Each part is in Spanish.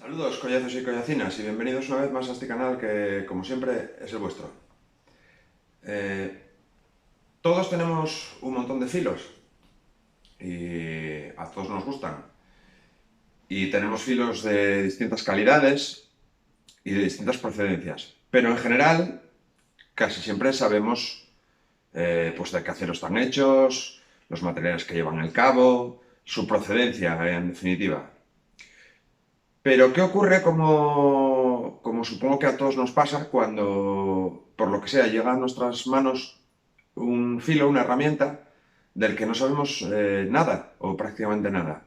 Saludos, collazos y collacinas, y bienvenidos una vez más a este canal que, como siempre, es el vuestro. Eh, Todos tenemos un montón de filos y a todos nos gustan. Y tenemos filos de distintas calidades y de distintas procedencias. Pero en general, casi siempre sabemos pues de qué acero están hechos, los materiales que llevan el cabo, su procedencia, en definitiva. Pero ¿qué ocurre como supongo que a todos nos pasa cuando, por lo que sea, llega a nuestras manos un filo, una herramienta del que no sabemos nada o prácticamente nada?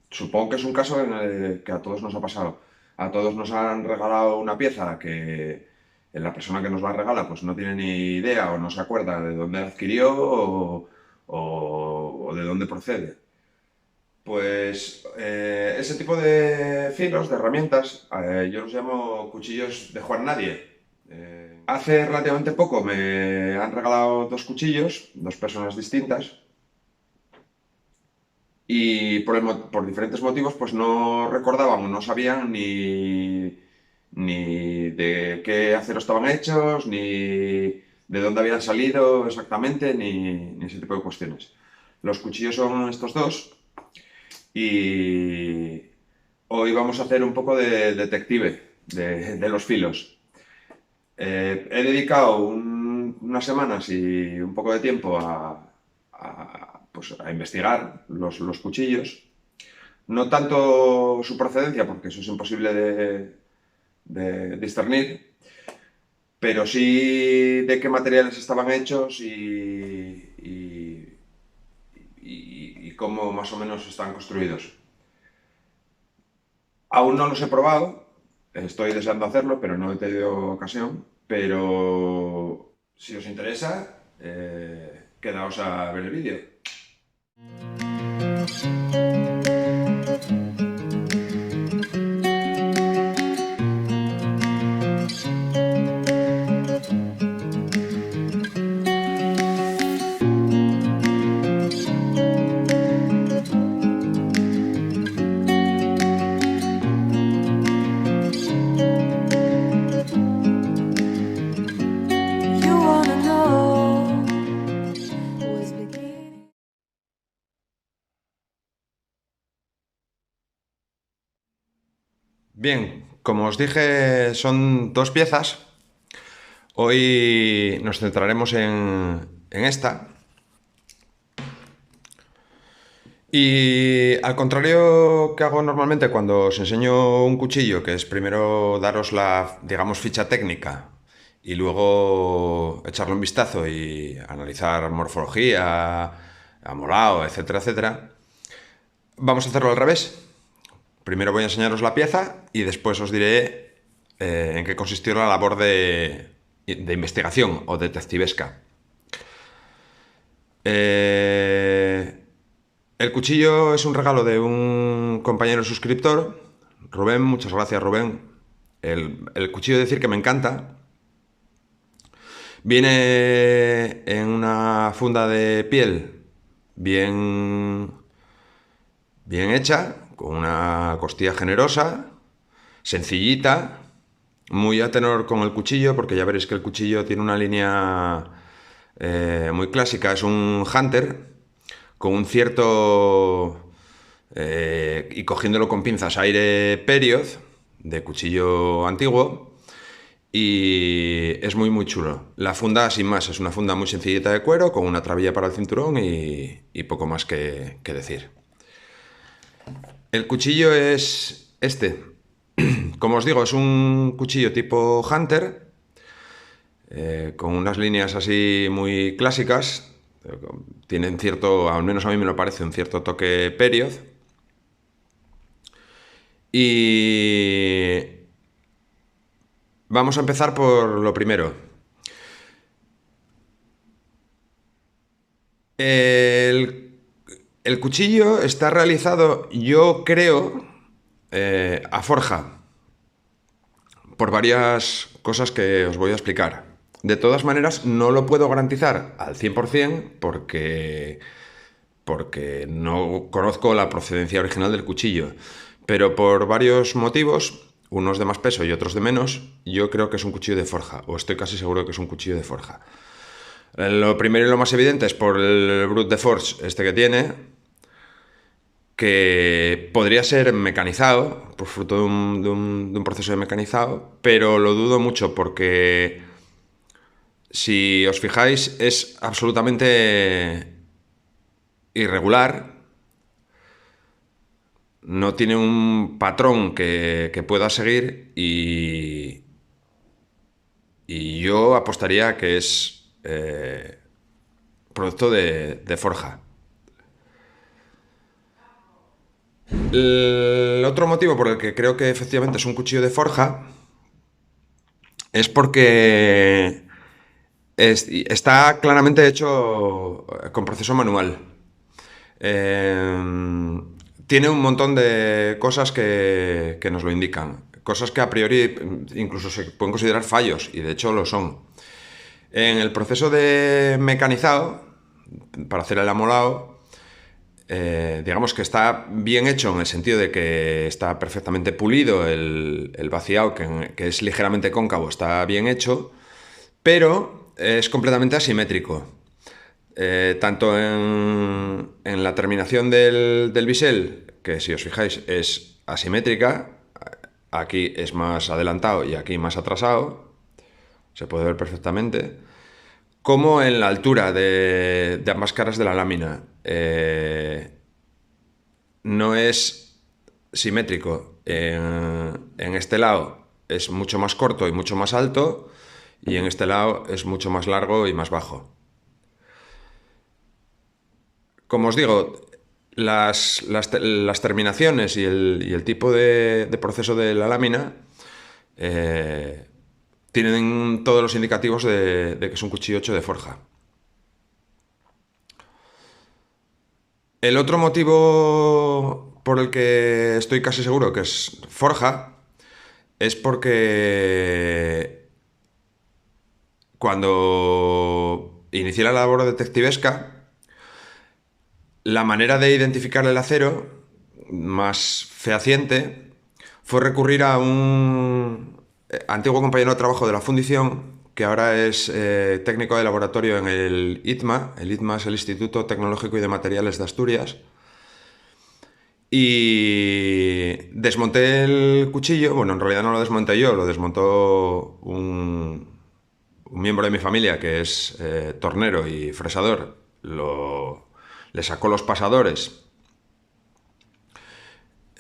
Supongo que es un caso en el que a todos nos ha pasado. A todos nos han regalado una pieza que la persona que nos la regala pues no tiene ni idea o no se acuerda de dónde la adquirió o de dónde procede. Pues ese tipo de filos, de herramientas, yo los llamo cuchillos de Juan Nadie. Hace relativamente poco me han regalado dos cuchillos, dos personas distintas, y por diferentes motivos pues no recordaban o no sabían ni de qué acero estaban hechos, ni de dónde habían salido exactamente, ni ese tipo de cuestiones. Los cuchillos son estos dos. Y hoy vamos a hacer un poco de detective de los filos. He dedicado unas semanas y un poco de tiempo pues, a investigar los cuchillos. No tanto su procedencia, porque eso es imposible de discernir, pero sí de qué materiales estaban hechos y cómo más o menos están construidos. Aún no los he probado, estoy deseando hacerlo, pero no he tenido ocasión. Pero si os interesa, quedaos a ver el vídeo. You wanna know who is beginning. Bien, como os dije, son dos piezas. Hoy nos centraremos en esta. Y al contrario que hago normalmente cuando os enseño un cuchillo, que es primero daros la, digamos, ficha técnica y luego echarle un vistazo y analizar morfología, amolado, etcétera, etcétera, vamos a hacerlo al revés. Primero voy a enseñaros la pieza y después os diré en qué consistió la labor de investigación o detectivesca. El cuchillo es un regalo de un compañero suscriptor, Rubén. Muchas gracias, Rubén. El cuchillo, decir que me encanta. Viene en una funda de piel bien hecha, con una costilla generosa, sencillita, muy a tenor con el cuchillo, porque ya veréis que el cuchillo tiene una línea muy clásica. Es un Hunter con un cierto, y cogiéndolo con pinzas, aire period, de cuchillo antiguo, y es muy chulo. La funda, sin más, es una funda muy sencillita de cuero, con una trabilla para el cinturón y poco más que decir. El cuchillo es este. Como os digo, es un cuchillo tipo Hunter, con unas líneas así muy clásicas. Tienen cierto, al menos a mí me lo parece, un cierto toque period. Y vamos a empezar por lo primero. El, el cuchillo está realizado, yo creo, a forja, por varias cosas que os voy a explicar. De todas maneras, no lo puedo garantizar al 100% porque no conozco la procedencia original del cuchillo. Pero por varios motivos, unos de más peso y otros de menos, yo creo que es un cuchillo de forja, o estoy casi seguro que es un cuchillo de forja. Lo primero y lo más evidente es por el brute de force este que tiene, que podría ser mecanizado, por fruto de un proceso de mecanizado, pero lo dudo mucho porque, si os fijáis, es absolutamente irregular, no tiene un patrón que pueda seguir y yo apostaría que es producto de forja. El otro motivo por el que creo que efectivamente es un cuchillo de forja es porque está claramente hecho con proceso manual. Tiene un montón de cosas que nos lo indican. Cosas que a priori incluso se pueden considerar fallos, y de hecho lo son. En el proceso de mecanizado, para hacer el amolado, digamos que está bien hecho en el sentido de que está perfectamente pulido, el vaciado, que es ligeramente cóncavo, está bien hecho, pero es completamente asimétrico. Tanto en la terminación del bisel, que si os fijáis es asimétrica, aquí es más adelantado y aquí más atrasado, se puede ver perfectamente, como en la altura de ambas caras de la lámina. No es simétrico. En este lado es mucho más corto y mucho más alto, y en este lado es mucho más largo y más bajo. Como os digo, las terminaciones y el tipo de proceso de la lámina tienen todos los indicativos de que es un cuchillo hecho de forja. El otro motivo por el que estoy casi seguro que es forja es porque cuando inicié la labor detectivesca, la manera de identificar el acero más fehaciente fue recurrir a un antiguo compañero de trabajo de la fundición, que ahora es técnico de laboratorio en el ITMA. El ITMA es el Instituto Tecnológico y de Materiales de Asturias. Y desmonté el cuchillo. Bueno, en realidad no lo desmonté yo, lo desmontó un miembro de mi familia que es tornero y fresador. Le sacó los pasadores,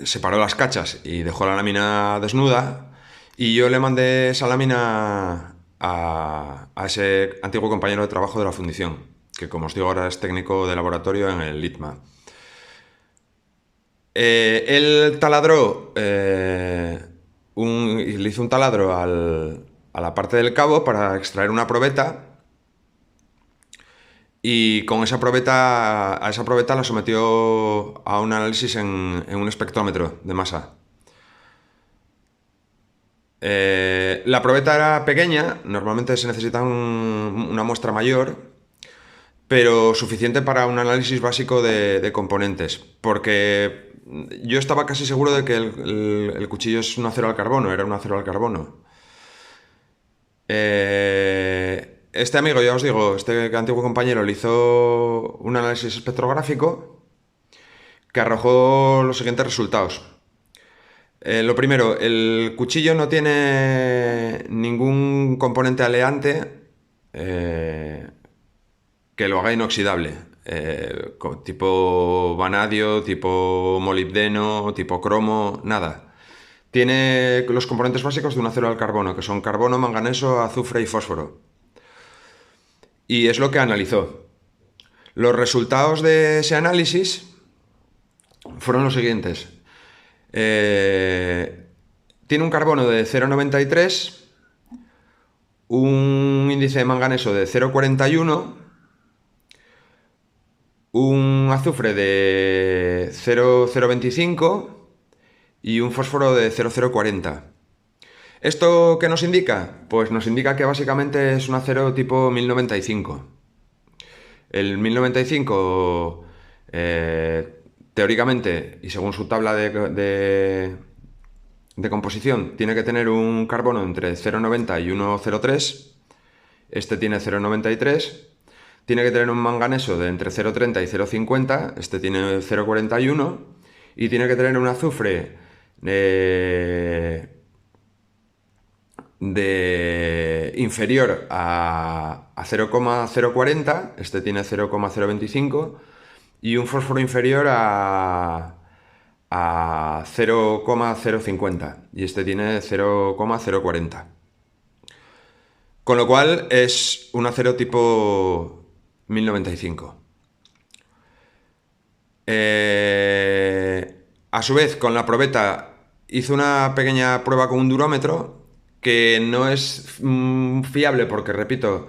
separó las cachas y dejó la lámina desnuda, y yo le mandé esa lámina a ese antiguo compañero de trabajo de la fundición, que, como os digo, ahora es técnico de laboratorio en el ITMA. Él taladró, le hizo un taladro a la parte del cabo para extraer una probeta, y con a esa probeta la sometió a un análisis en un espectrómetro de masa. La probeta era pequeña, normalmente se necesita una muestra mayor, pero suficiente para un análisis básico de componentes, porque yo estaba casi seguro de que el cuchillo es un acero al carbono, era un acero al carbono. Este amigo, ya os digo, este antiguo compañero, le hizo un análisis espectrográfico que arrojó los siguientes resultados. Lo primero, el cuchillo no tiene ningún componente aleante que lo haga inoxidable, tipo vanadio, tipo molibdeno, tipo cromo, nada. Tiene los componentes básicos de un acero al carbono, que son carbono, manganeso, azufre y fósforo. Y es lo que analizó. Los resultados de ese análisis fueron los siguientes. Tiene un carbono de 0,93, un índice de manganeso de 0,41, un azufre de 0,025 y un fósforo de 0,040. ¿Esto qué nos indica? Pues nos indica que básicamente es un acero tipo 1095. El 1095, teóricamente, y según su tabla de composición tiene que tener un carbono entre 0,90 y 1,03. Este tiene 0,93. Tiene que tener un manganeso de entre 0,30 y 0,50. Este tiene 0,41. Y tiene que tener un azufre inferior a 0,040. Este tiene 0,025. Y un fósforo inferior a 0,050 y este tiene 0,040. Con lo cual es un acero tipo 1095. A su vez, con la probeta hice una pequeña prueba con un durómetro que no es fiable porque, repito,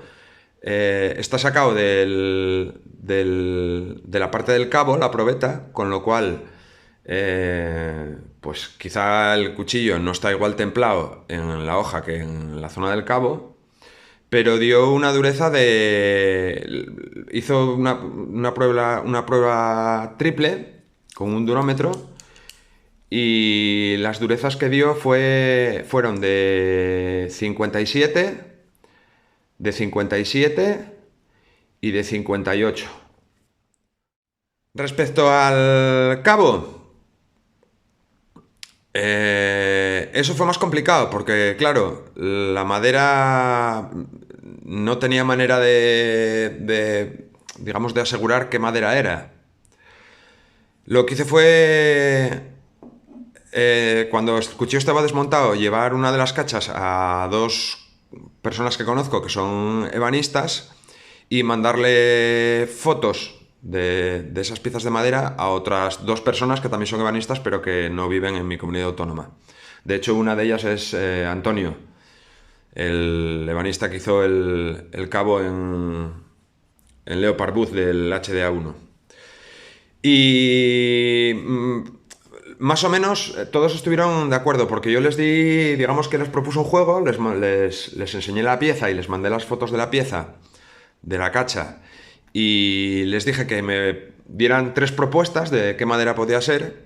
está sacado de la parte del cabo, la probeta, con lo cual pues quizá el cuchillo no está igual templado en la hoja que en la zona del cabo, pero dio una dureza hizo una prueba triple con un durómetro y las durezas que dio fueron de 57, de 57 y de 58. Respecto al cabo, eso fue más complicado porque, claro, la madera no tenía manera digamos, de asegurar qué madera era. Lo que hice fue, cuando el cuchillo estaba desmontado, llevar una de las cachas a dos personas que conozco que son ebanistas y mandarle fotos de esas piezas de madera a otras dos personas que también son ebanistas pero que no viven en mi comunidad autónoma. De hecho, una de ellas es Antonio, el ebanista que hizo el cabo en Leopard Booth del HDA1. Y más o menos todos estuvieron de acuerdo porque yo les di, digamos que les propuse un juego, les enseñé la pieza y les mandé las fotos de la pieza, de la cacha, y les dije que me dieran 3 propuestas de qué madera podía ser.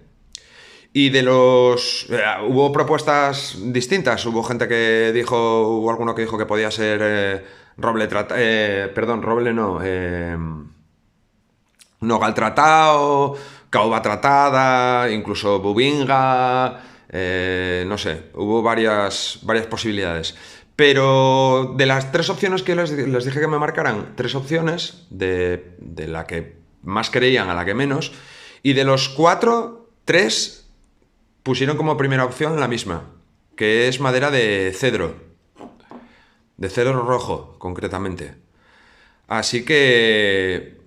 Y hubo propuestas distintas. Hubo gente que dijo, hubo alguno que dijo que podía ser roble roble no, nogal tratado, caoba tratada, incluso bubinga, no sé, hubo varias posibilidades. Pero de las 3 opciones que les dije que me marcaran, 3 opciones, de la que más creían a la que menos, y de los 4, 3 pusieron como primera opción la misma, que es madera de cedro rojo, concretamente. Así que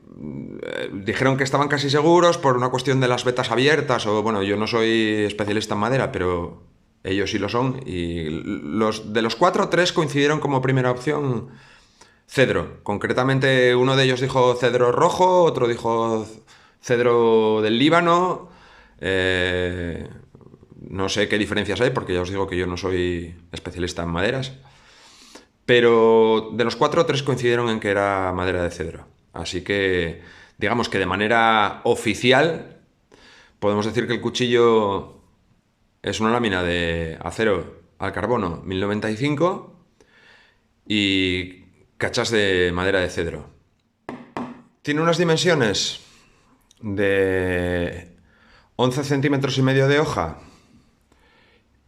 dijeron que estaban casi seguros por una cuestión de las vetas abiertas, o bueno, yo no soy especialista en madera, pero ellos sí lo son, y de los 4, 3 coincidieron como primera opción cedro. Concretamente, uno de ellos dijo cedro rojo, otro dijo cedro del Líbano. No sé qué diferencias hay, porque ya os digo que yo no soy especialista en maderas. Pero de los 4, 3 coincidieron en que era madera de cedro. Así que, digamos que de manera oficial, podemos decir que el cuchillo es una lámina de acero al carbono 1095 y cachas de madera de cedro. Tiene unas dimensiones de 11 centímetros y medio de hoja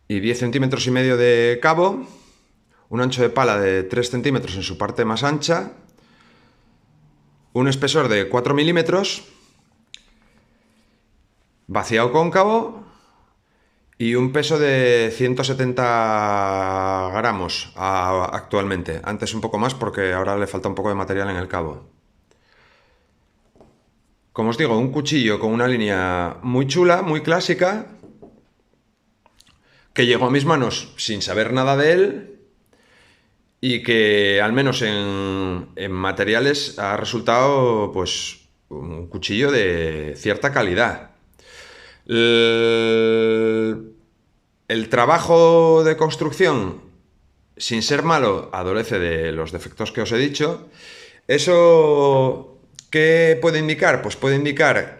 y 10 centímetros y medio de cabo, un ancho de pala de 3 centímetros en su parte más ancha, un espesor de 4 milímetros, vaciado cóncavo y un peso de 170 gramos actualmente. Antes un poco más porque ahora le falta un poco de material en el cabo. Como os digo, un cuchillo con una línea muy chula, muy clásica, que llegó a mis manos sin saber nada de él y que al menos en materiales ha resultado pues un cuchillo de cierta calidad. El trabajo de construcción, sin ser malo, adolece de los defectos que os he dicho. ¿Eso qué puede indicar? Pues puede indicar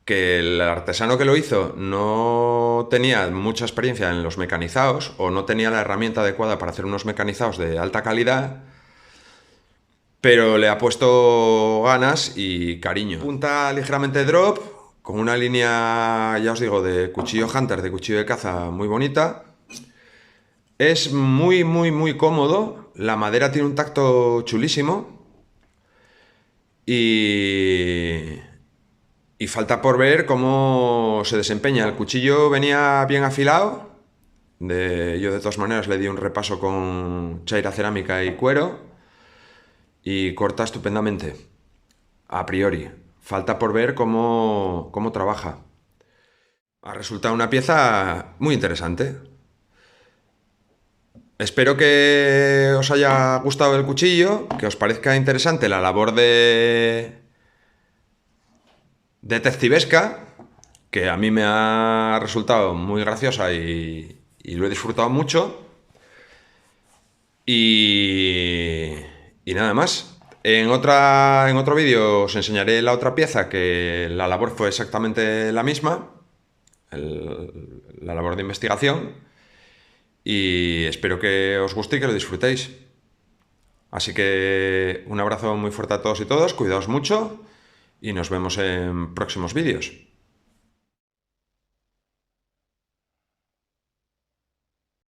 que el artesano que lo hizo no tenía mucha experiencia en los mecanizados o no tenía la herramienta adecuada para hacer unos mecanizados de alta calidad, pero le ha puesto ganas y cariño. Punta ligeramente drop, con una línea, ya os digo, de cuchillo hunter, de cuchillo de caza muy bonita. Es muy, muy, muy cómodo. La madera tiene un tacto chulísimo. Y falta por ver cómo se desempeña. El cuchillo venía bien afilado. Yo de todas maneras le di un repaso con chaira cerámica y cuero. Y corta estupendamente. A priori. Falta por ver cómo trabaja. Ha resultado una pieza muy interesante. Espero que os haya gustado el cuchillo, que os parezca interesante la labor de detectivesca, que a mí me ha resultado muy graciosa y lo he disfrutado mucho. Y nada más. En otro vídeo os enseñaré la otra pieza, que la labor fue exactamente la misma, la labor de investigación, y espero que os guste y que lo disfrutéis. Así que un abrazo muy fuerte a todos y todas, cuidaos mucho y nos vemos en próximos vídeos.